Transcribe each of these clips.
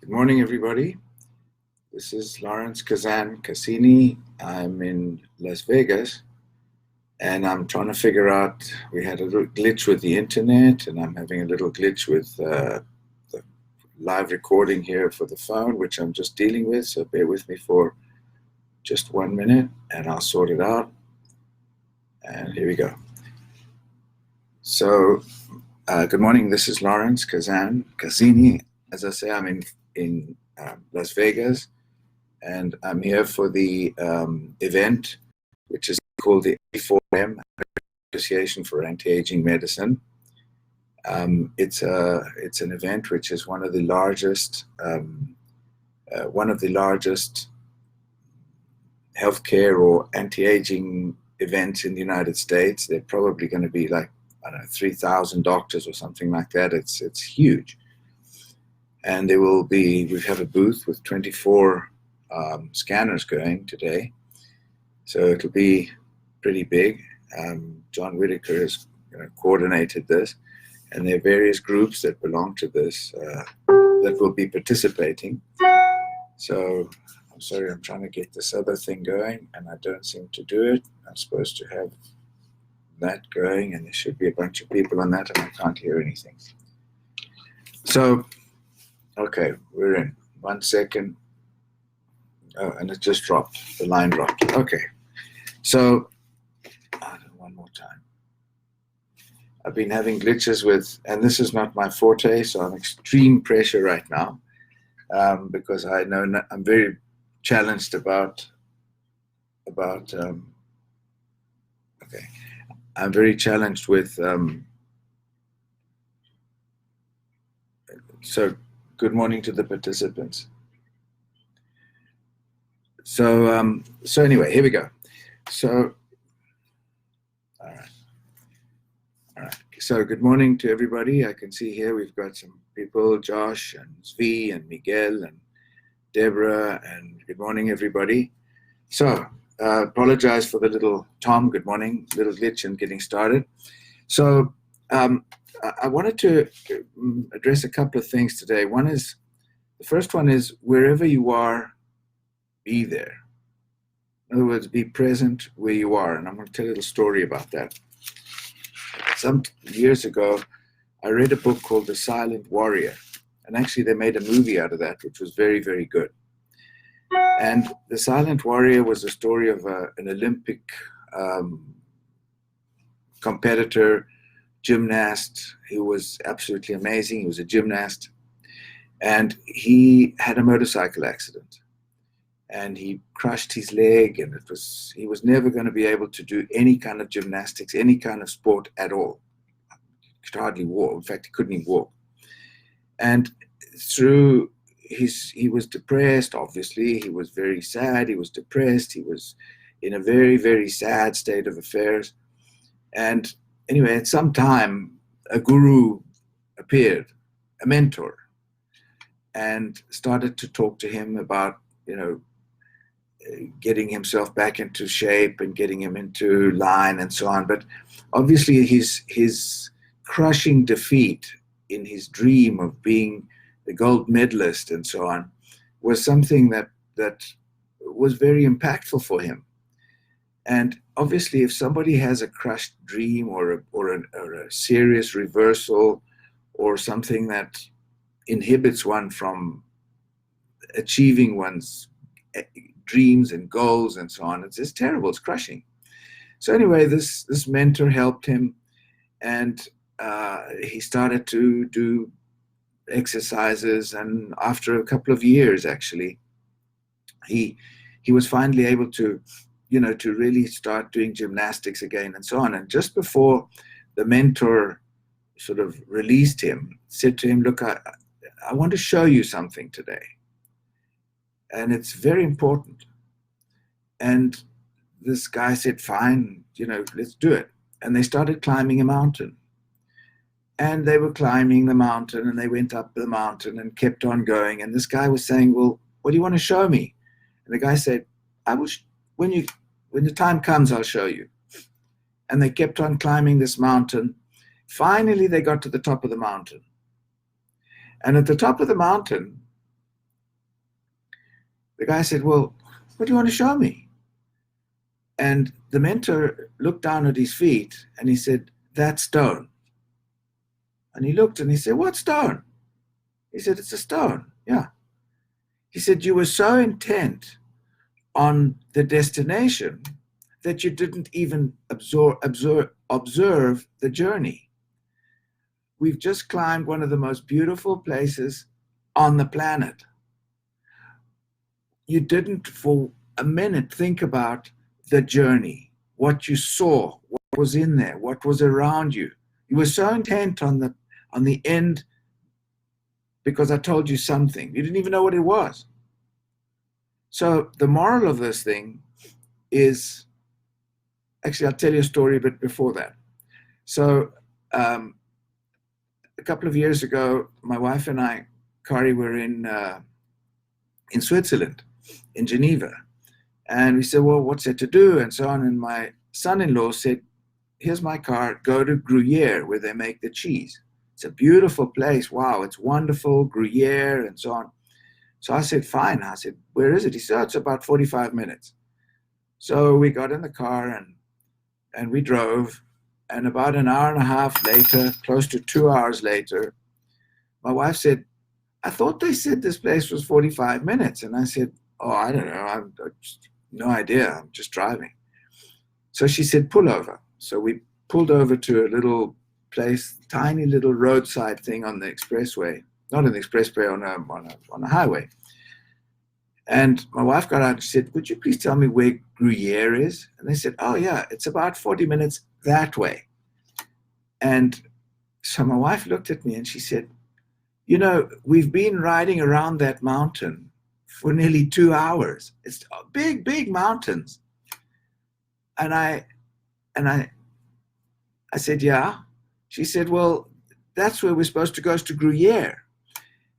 Good morning, everybody. This is Lawrence Kazan Cassini. I'm in Las Vegas, and I'm trying to figure out, we had a little glitch with the internet, and I'm having a little glitch with the live recording here for the phone, which I'm just dealing with, so bear with me for just 1 minute, and I'll sort it out. And here we go. So, good morning. This is Lawrence Kazan Cassini. As I say, I'm in Las Vegas, and I'm here for the event, which is called the A4M Association for Anti-Aging Medicine. It's an event which is one of the largest healthcare or anti-aging events in the United States. They're probably going to be like, I don't know, 3,000 doctors or something like that. It's huge. And we have a booth with 24 scanners going today. So it'll be pretty big. John Whitaker has coordinated this, and there are various groups that belong to this that will be participating. So I'm sorry, I'm trying to get this other thing going, and I don't seem to do it. I'm supposed to have that going, and there should be a bunch of people on that, and I can't hear anything. So, okay, we're in. 1 second. Oh, and it just dropped. The line dropped. Okay. So, one more time. I've been having glitches with, and this is not my forte, so I'm extreme pressure right now, because I know I'm very challenged about okay. I'm very challenged with, so good morning to the participants. So anyway, here we go. So, all right. So good morning to everybody. I can see here we've got some people, Josh and Zvi and Miguel and Deborah, and good morning, everybody. So, apologize for the little Tom, good morning, little glitch in getting started. So, I wanted to address a couple of things today. The first one is, wherever you are, be there. In other words, be present where you are. And I'm going to tell you a little story about that. Some years ago, I read a book called The Silent Warrior. And actually, they made a movie out of that, which was very, very good. And The Silent Warrior was a story of an Olympic competitor, gymnast. He was absolutely amazing. He was a gymnast. And he had a motorcycle accident. And he crushed his leg, and he was never going to be able to do any kind of gymnastics, any kind of sport at all. He could hardly walk. In fact, he couldn't even walk. And he was depressed, obviously. He was very sad. He was depressed. He was in a very, very sad state of affairs. And anyway, at some time, a guru appeared, a mentor, and started to talk to him about, getting himself back into shape and getting him into line and so on. But obviously his crushing defeat in his dream of being the gold medalist and so on was something that was very impactful for him. And obviously, if somebody has a crushed dream or a serious reversal or something that inhibits one from achieving one's dreams and goals and so on, it's terrible, it's crushing. So anyway, this mentor helped him, and he started to do exercises, and after a couple of years, actually, he was finally able to to really start doing gymnastics again and so on. And just before the mentor sort of released him, said to him, look, I want to show you something today, and it's very important. And this guy said, fine, let's do it. And they started climbing a mountain. And they were climbing the mountain, and they went up the mountain and kept on going. And this guy was saying, well, what do you want to show me? And the guy said, I will, when the time comes, I'll show you. And they kept on climbing this mountain. Finally, they got to the top of the mountain. And at the top of the mountain, The guy said, well, what do you want to show me? And the mentor looked down at his feet and he said, that stone. And he looked and he said, what stone? He said, it's a stone. Yeah. He said, you were so intent on the destination that you didn't even observe the journey. We've just climbed one of the most beautiful places on the planet. You didn't for a minute think about the journey, what you saw, what was in there, what was around you. You were so intent on the end because I told you something. You didn't even know what it was. So the moral of this thing is, actually, I'll tell you a story a bit before that. So a couple of years ago, my wife and I, Kari, were in Switzerland, in Geneva. And we said, well, what's there to do? And so on. And my son-in-law said, here's my car, go to Gruyere, where they make the cheese. It's a beautiful place. Wow, it's wonderful, Gruyere, and so on. So I said, fine. I said, where is it? He said, oh, it's about 45 minutes. So we got in the car and we drove. And about an hour and a half later, close to 2 hours later, my wife said, I thought they said this place was 45 minutes. And I said, oh, I don't know. I just, no idea. I'm just driving. So she said, pull over. So we pulled over to a little place, tiny little roadside thing on the expressway, not an expressway, on a highway. And my wife got out and said, would you please tell me where Gruyere is? And they said, oh, yeah, it's about 40 minutes that way. And so my wife looked at me and she said, you know, we've been riding around that mountain for nearly 2 hours. It's big, big mountains. And I said, yeah. She said, well, that's where we're supposed to go, is to Gruyere.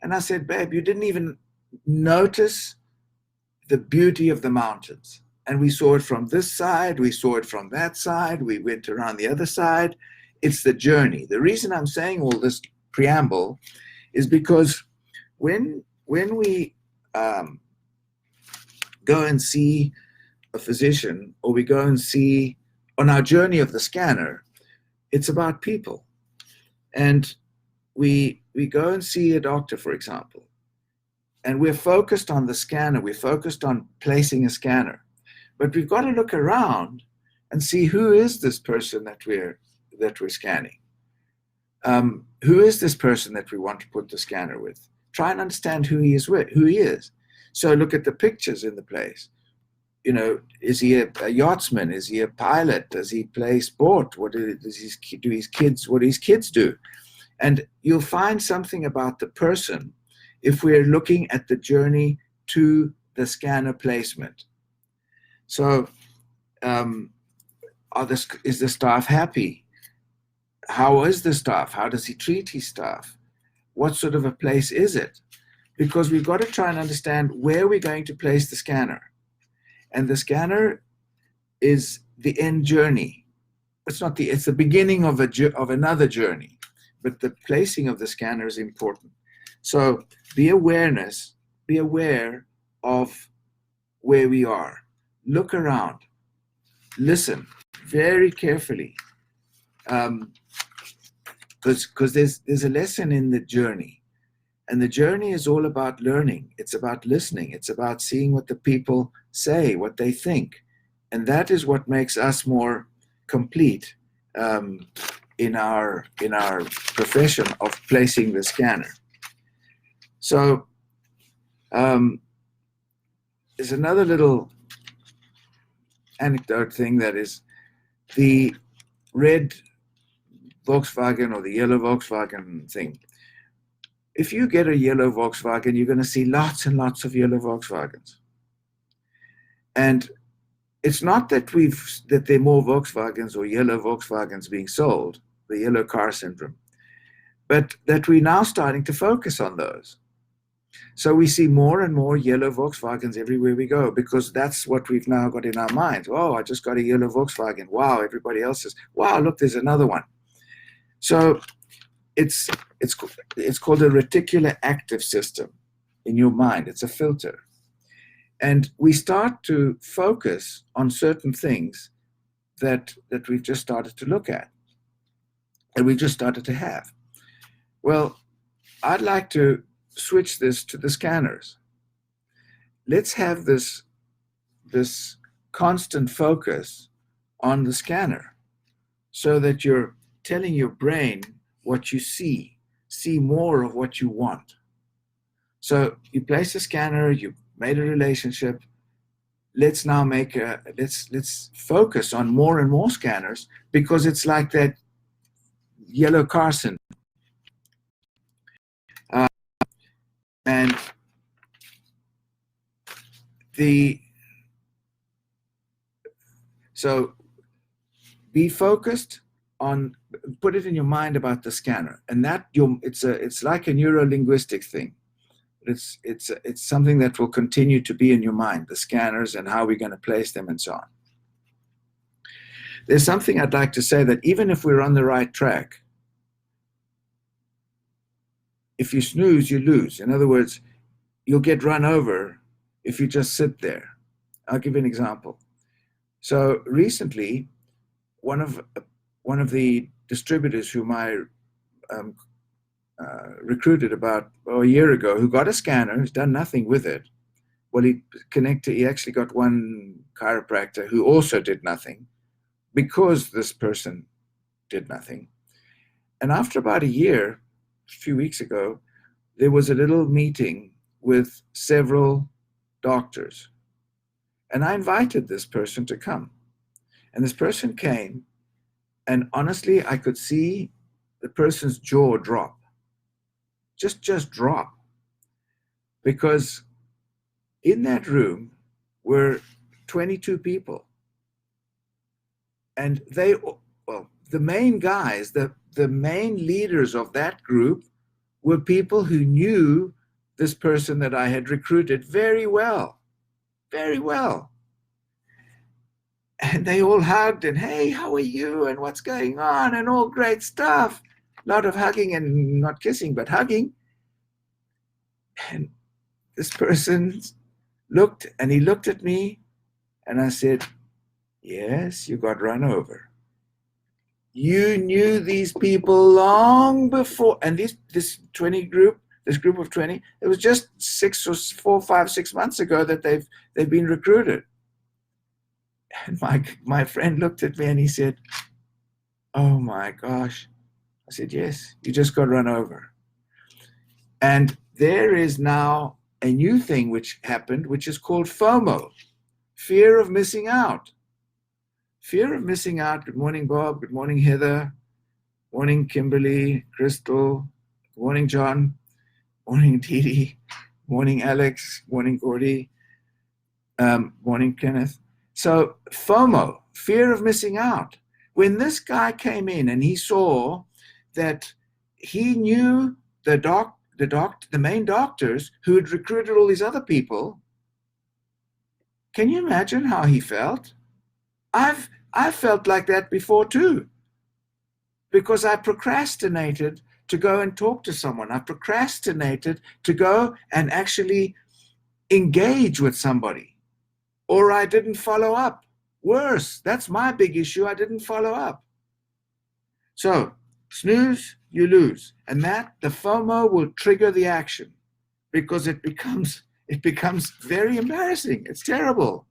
And I said, babe, you didn't even notice the beauty of the mountains. And we saw it from this side, we saw it from that side, we went around the other side. It's the journey. The reason I'm saying all this preamble is because when we go and see a physician, or we go and see on our journey of the scanner, it's about people. And we go and see a doctor, for example, and we're focused on the scanner, we're focused on placing a scanner, but we've got to look around and see who is this person that we're scanning. Who is this person that we want to put the scanner with? Try and understand who he is. So look at the pictures in the place. You know, is he a yachtsman? Is he a pilot? Does he play sport? What do his kids do? And you'll find something about the person if we're looking at the journey to the scanner placement. So is the staff happy? How is the staff? How does he treat his staff? What sort of a place is it? Because we've got to try and understand where we're going to place the scanner. And the scanner is the end journey. It's the beginning of another journey, but the placing of the scanner is important. So be aware of where we are. Look around, listen very carefully, because there's a lesson in the journey. And the journey is all about learning. It's about listening. It's about seeing what the people say, what they think. And that is what makes us more complete in our profession of placing the scanner. So there's another little anecdote thing, that is the red Volkswagen or the yellow Volkswagen thing. If you get a yellow Volkswagen, you're going to see lots and lots of yellow Volkswagens. And it's not that there are more Volkswagens or yellow Volkswagens being sold, the yellow car syndrome, but that we're now starting to focus on those. So we see more and more yellow Volkswagens everywhere we go, because that's what we've now got in our minds. Oh, I just got a yellow Volkswagen. Wow, everybody else says, wow, look, there's another one. So it's called a reticular active system in your mind. It's a filter. And we start to focus on certain things that we've just started to look at and we've just started to have. Well, I'd like to switch this to the scanners. Let's have this constant focus on the scanner so that you're telling your brain what you see more of what you want. So you place a scanner, you made a relationship. Let's now let's focus on more and more scanners, because it's like that yellow car syndrome. And so be focused on, put it in your mind about the scanner, and that it's like a neuro-linguistic thing. It's something that will continue to be in your mind, the scanners and how we're going to place them and so on. There's something I'd like to say, that even if we're on the right track, if you snooze, you lose. In other words, you'll get run over if you just sit there. I'll give you an example. So recently, one of the distributors whom I recruited about a year ago, who got a scanner, who's done nothing with it. Well, he actually got one chiropractor who also did nothing, because this person did nothing. And after about a year, a few weeks ago, there was a little meeting with several doctors. And I invited this person to come. And this person came, and honestly, I could see the person's jaw drop. Just drop. Because in that room were 22 people. And the main guys, the main leaders of that group were people who knew this person that I had recruited very well. Very well. And they all hugged and, hey, how are you? And what's going on? And all great stuff. A lot of hugging, and not kissing, but hugging. And this person looked at me, and I said, yes, you got run over. You knew these people long before. And this group of 20, it was just 6 months ago that they've been recruited. And my friend looked at me and he said, oh my gosh. I said, yes, you just got run over. And there is now a new thing which happened, which is called FOMO, fear of missing out. Fear of missing out. Good morning, Bob. Good morning, Heather. Morning, Kimberly, Crystal. Good morning, John. Morning, Dee. Morning, Alex. Morning, Gordy. Morning, Kenneth. So FOMO, fear of missing out. When this guy came in and he saw that he knew the main doctors who had recruited all these other people, can you imagine how he felt? I've felt like that before too, because I procrastinated to go and talk to someone. I procrastinated to go and actually engage with somebody, or I didn't follow up. Worse, that's my big issue. I didn't follow up. So snooze, you lose. And the FOMO will trigger the action, because it becomes very embarrassing. It's terrible.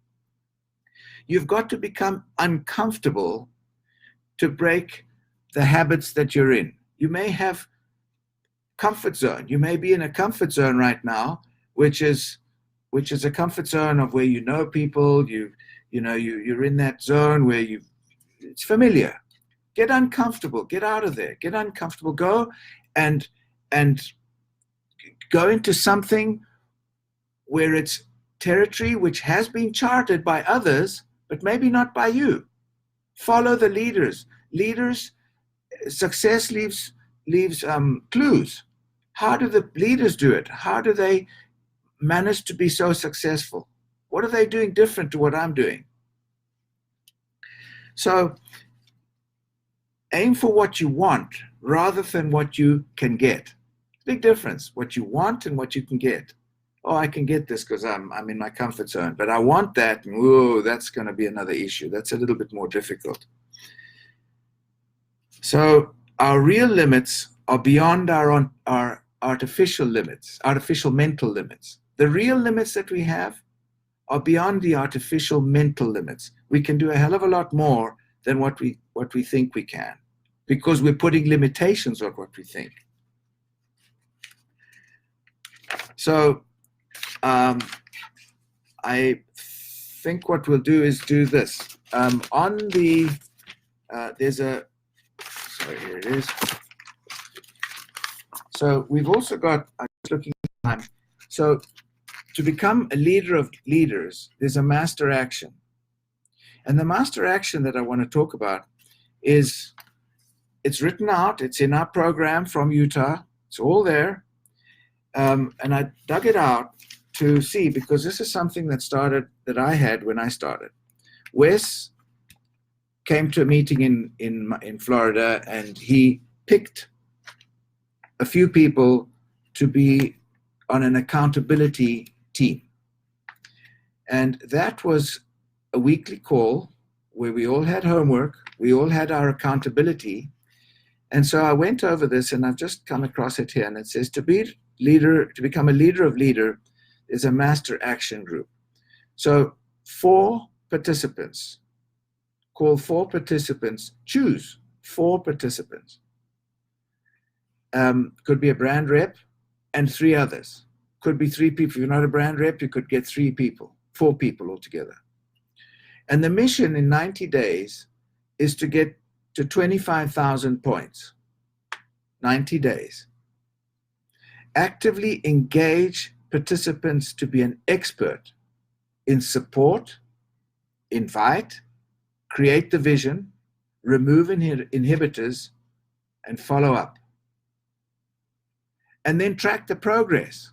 You've got to become uncomfortable to break the habits that you're in. You may have comfort zone. You may be in a comfort zone right now, which is a comfort zone of where you know people, you're in that zone where it's familiar. Get uncomfortable, get out of there, get uncomfortable, go and go into something where it's territory which has been charted by others, but maybe not by you. Follow the leaders. Success leaves clues. How do the leaders do it? How do they manage to be so successful? What are they doing different to what I'm doing? So aim for what you want rather than what you can get. Big difference, what you want and what you can get. oh, I can get this because I'm in my comfort zone, but I want that. Whoa, that's going to be another issue. That's a little bit more difficult. So our real limits are beyond our artificial limits, artificial mental limits. The real limits that we have are beyond the artificial mental limits. We can do a hell of a lot more than what we think we can, because we're putting limitations on what we think. So I think what we'll do is do this. On the there's a, sorry, here it is. So we've also got, I'm just looking at time. So to become a leader of leaders, there's a master action. And the master action that I want to talk about is, it's written out, it's in our program from Utah, it's all there. And I dug it out to see, because this is something that I had when I started. Wes came to a meeting in Florida, and he picked a few people to be on an accountability team. And that was a weekly call where we all had homework, we all had our accountability. And so I went over this, and I've just come across it here, and it says to become a leader of leader is a master action group. So 4 participants, call 4 participants, choose 4 participants. Could be a brand rep and 3 others. Could be 3 people. If you're not a brand rep, you could get 3 people, 4 people altogether. And the mission in 90 days is to get to 25,000 points. 90 days. Actively engage participants to be an expert in support, invite, create the vision, remove inhibitors, and follow up. And then track the progress.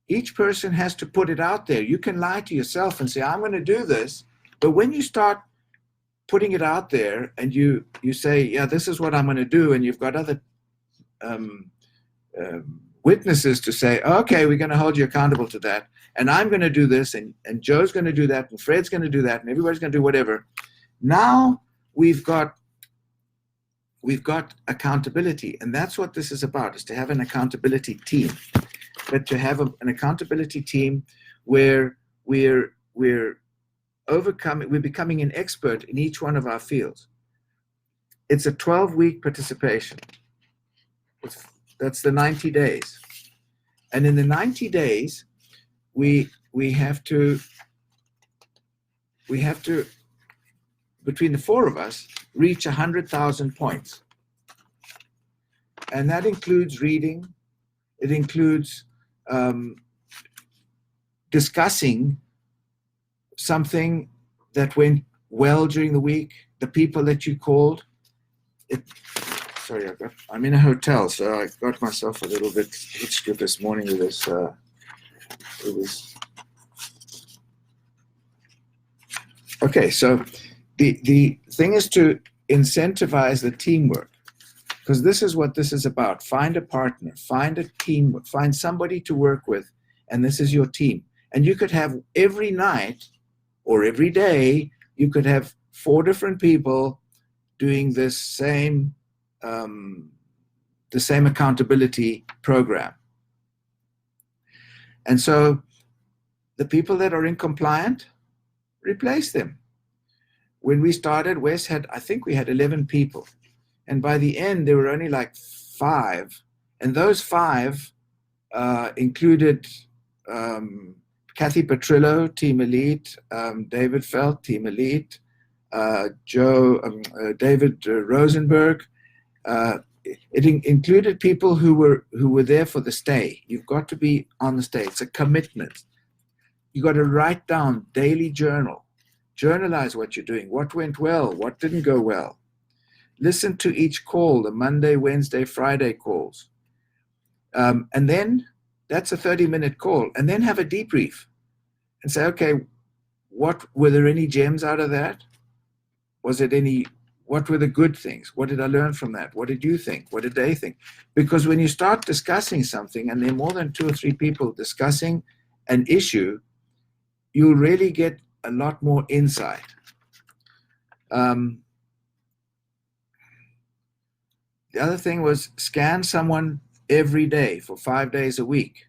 Each person has to put it out there. You can lie to yourself and say, I'm going to do this. But when you start putting it out there and you say, yeah, this is what I'm going to do, and you've got other witnesses to say, okay, we're going to hold you accountable to that, and I'm going to do this, and Joe's going to do that, and Fred's going to do that, and everybody's going to do whatever. Now we've got accountability, and that's what this is about, is to have an accountability team. But to have an accountability team where we're becoming an expert in each one of our fields. It's a 12-week participation. That's the 90 days. And in the 90 days, we have to, between the 4 of us, reach 100,000 points. And that includes reading. It includes discussing something that went well during the week, the people that you called. Sorry, I'm in a hotel, so I got myself a little bit hitched this morning with this. Okay, so the thing is to incentivize the teamwork, because this is what this is about. Find a partner, find a team, find somebody to work with, and this is your team. And you could have every night or every day, you could have 4 different people doing the same accountability program. And so the people that are incompliant, replace them. When we started, Wes I think we had 11 people. And by the end, there were only like 5. And those 5 included Kathy Petrillo, Team Elite, David Felt, Team Elite, David Rosenberg. It included people who were there for the stay. You've got to be on the stay. It's a commitment. You got to write down daily journal. Journalize what you're doing. What went well? What didn't go well? Listen to each call, the Monday, Wednesday, Friday calls. And then that's a 30-minute call. And then have a debrief and say, okay, were there any gems out of that? Was it any What were the good things? What did I learn from that? What did you think? What did they think? Because when you start discussing something and there are more than 2 or 3 people discussing an issue, you'll really get a lot more insight. The other thing was scan someone every day for 5 days a week.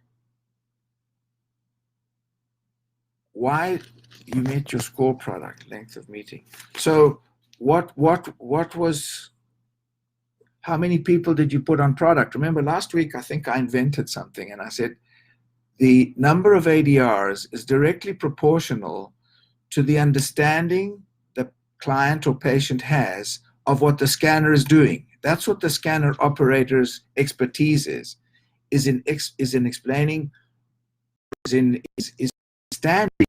Why? You met your score product, length of meeting. So what was, how many people did you put on product? Remember last week, I think I invented something and I said, the number of ADRs is directly proportional to the understanding the client or patient has of what the scanner is doing. That's what the scanner operator's expertise is in explaining, is understanding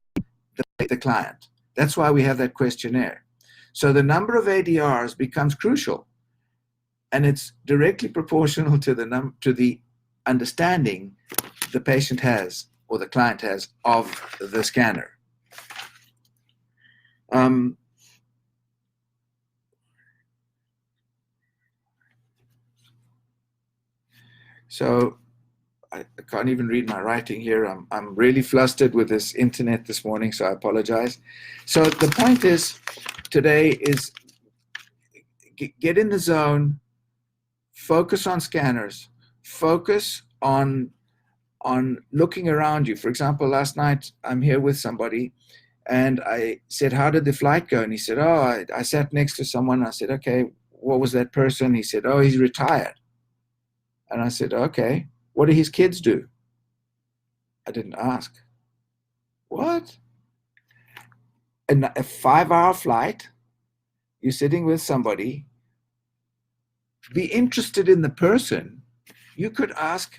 the client. That's why we have that questionnaire. So the number of ADRs becomes crucial, and it's directly proportional to the understanding the patient has or the client has of the scanner. So I can't even read my writing here. I'm really flustered with this internet this morning, so I apologize. So the point is today is get in the zone, focus on scanners, focus on looking around you. For example, last night I'm here with somebody and I said, how did the flight go? And he said, oh, I sat next to someone. I said, okay, what was that person? He said, oh, he's retired. And I said, okay, what do his kids do? I didn't ask. What? And a 5-hour flight, you're sitting with somebody, be interested in the person. You could ask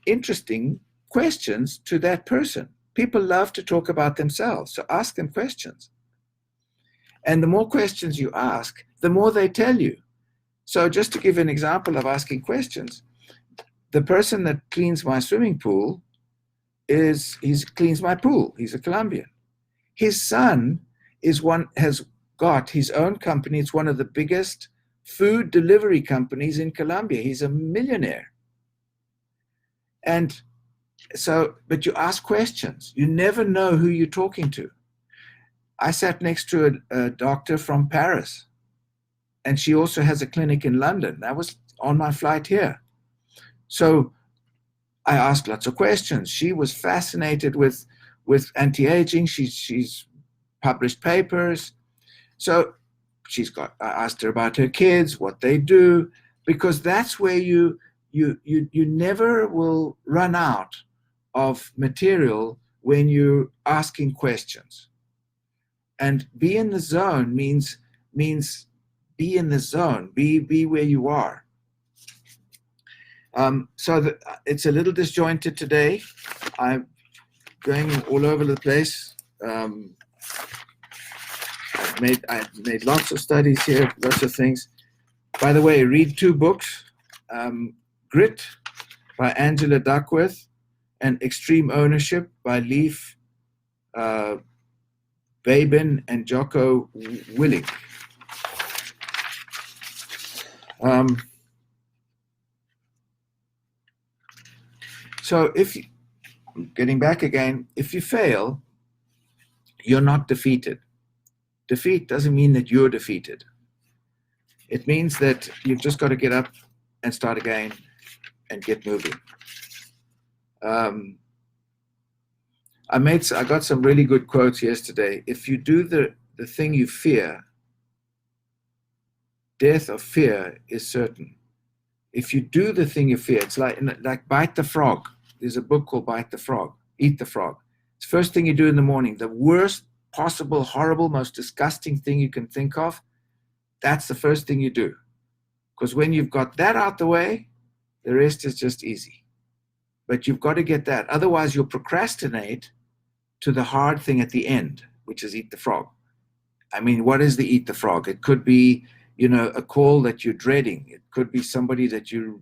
interesting questions to that person. People love to talk about themselves, so ask them questions. And the more questions you ask, the more they tell you. So just to give an example of asking questions, the person that cleans my swimming pool he cleans my pool. He's a Colombian. His son has got his own company. It's one of the biggest food delivery companies in Colombia. He's a millionaire. And so, but you ask questions. You never know who you're talking to. I sat next to a doctor from Paris, and she also has a clinic in London. That was on my flight here. So I asked lots of questions. She was fascinated with anti-aging. She's published papers. So I asked her about her kids, what they do, because that's where you never will run out of material when you're asking questions. And be in the zone means be in the zone, be where you are. So it's a little disjointed today. I'm going all over the place. I've made lots of studies here, lots of things. By the way, read 2 books, Grit by Angela Duckworth and Extreme Ownership by Leif Babin and Jocko Willink. So getting back again, if you fail, you're not defeated. Defeat doesn't mean that you're defeated. It means that you've just got to get up and start again and get moving. I got some really good quotes yesterday. If you do the thing you fear, death of fear is certain. If you do the thing you fear, it's like bite the frog. There's a book called Bite the Frog, Eat the Frog. It's the first thing you do in the morning. The worst possible, horrible, most disgusting thing you can think of, that's the first thing you do. Because when you've got that out the way, the rest is just easy. But you've got to get that. Otherwise, you'll procrastinate to the hard thing at the end, which is eat the frog. I mean, what is the eat the frog? It could be, a call that you're dreading. It could be somebody that you're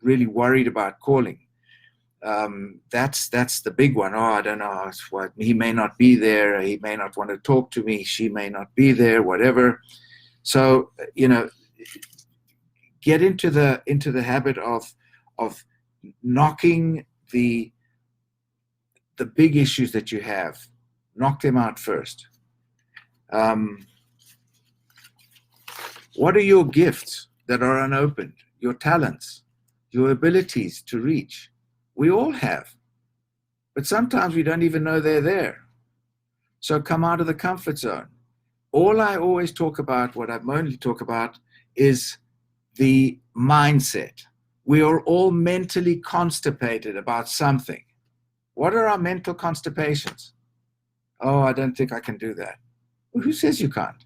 really worried about calling. That's the big one. Oh, I don't know what, he may not be there. He may not want to talk to me. She may not be there, whatever. So, get into the habit of knocking the big issues that you have. Knock them out first. What are your gifts that are unopened? Your talents, your abilities to reach. We all have. But sometimes we don't even know they're there. So come out of the comfort zone. All I always talk about, what I mainly talk about, is the mindset. We are all mentally constipated about something. What are our mental constipations? Oh, I don't think I can do that. Well, who says you can't?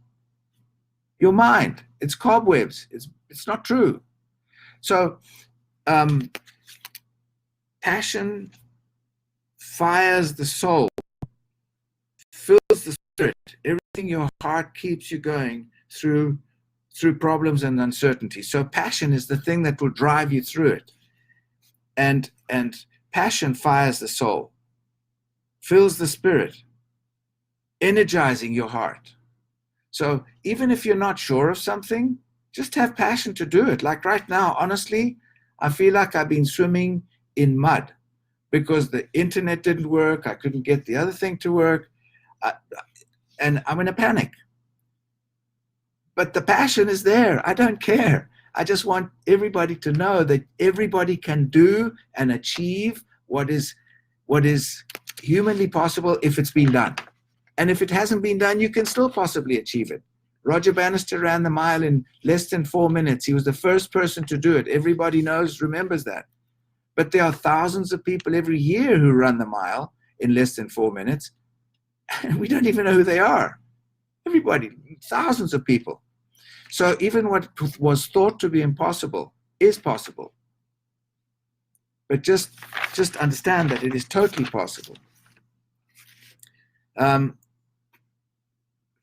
Your mind. It's cobwebs. It's not true. So passion fires the soul, fills the spirit. Everything your heart keeps you going through problems and uncertainty. So passion is the thing that will drive you through it. And passion fires the soul, fills the spirit, energizing your heart. So even if you're not sure of something, just have passion to do it. Like right now, honestly, I feel like I've been swimming in mud because the internet didn't work. I couldn't get the other thing to work. And I'm in a panic. But the passion is there. I don't care. I just want everybody to know that everybody can do and achieve what is humanly possible if it's been done. And if it hasn't been done, you can still possibly achieve it. Roger Bannister ran the mile in less than 4 minutes. He was the first person to do it. Everybody remembers that. But there are thousands of people every year who run the mile in less than 4 minutes, and we don't even know who they are. Everybody, thousands of people. So even what was thought to be impossible is possible. But just understand that it is totally possible.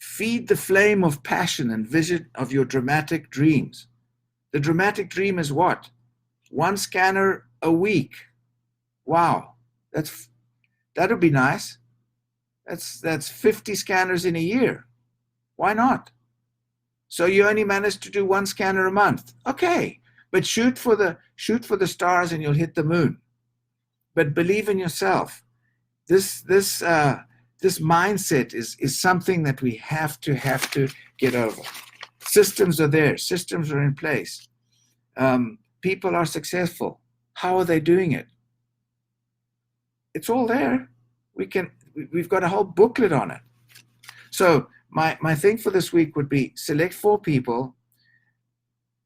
Feed the flame of passion and vision of your dramatic dreams. The dramatic dream is what? 1 scanner a week. Wow, that'll be nice. That's 50 scanners in a year. Why not? So you only managed to do 1 scanner a month. Okay, but shoot for the stars and you'll hit the moon. But believe in yourself. This mindset is something that we have to get over. Systems are there. Systems are in place. People are successful. How are they doing it? It's all there. We've got a whole booklet on it. So my thing for this week would be select 4 people.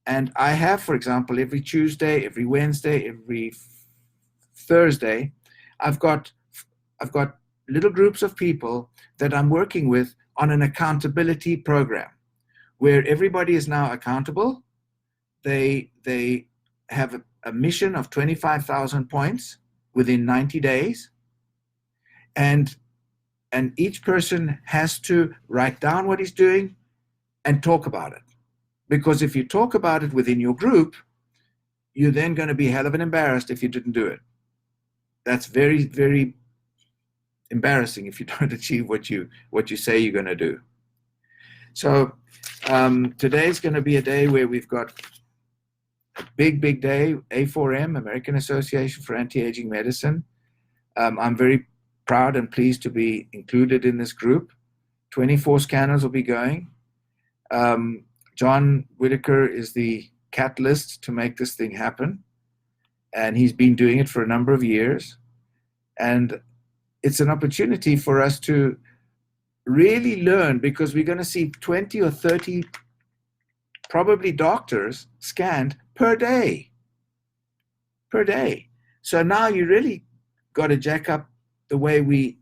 And I have, for example, every Tuesday, every Wednesday, every Thursday, I've got little groups of people that I'm working with on an accountability program where everybody is now accountable. They have a mission of 25,000 points within 90 days. And each person has to write down what he's doing and talk about it. Because if you talk about it within your group, you're then going to be hell of an embarrassed if you didn't do it. That's very, very embarrassing if you don't achieve what you say you're going to do. So today's going to be a day where we've got a big day, A4M, American Association for Anti-Aging Medicine. I'm very proud and pleased to be included in this group. 24 scanners will be going. John Whitaker is the catalyst to make this thing happen. And he's been doing it for a number of years. And it's an opportunity for us to really learn, because we're going to see 20 or 30 probably doctors scanned per day. So now you really got to jack up the way we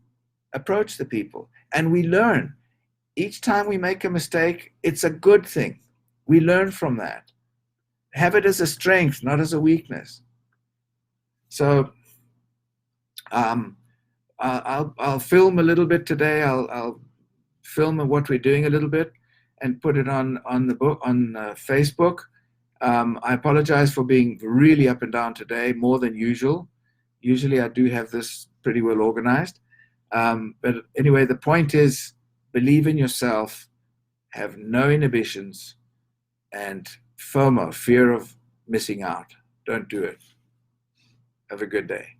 approach the people. And we learn. Each time we make a mistake, it's a good thing. We learn from that. Have it as a strength, not as a weakness. So I'll film a little bit today. I'll film what we're doing a little bit and put it on Facebook. I apologize for being really up and down today, more than usual. Usually I do have this pretty well organized. But anyway, the point is, believe in yourself, have no inhibitions, and FOMO, fear of missing out. Don't do it. Have a good day.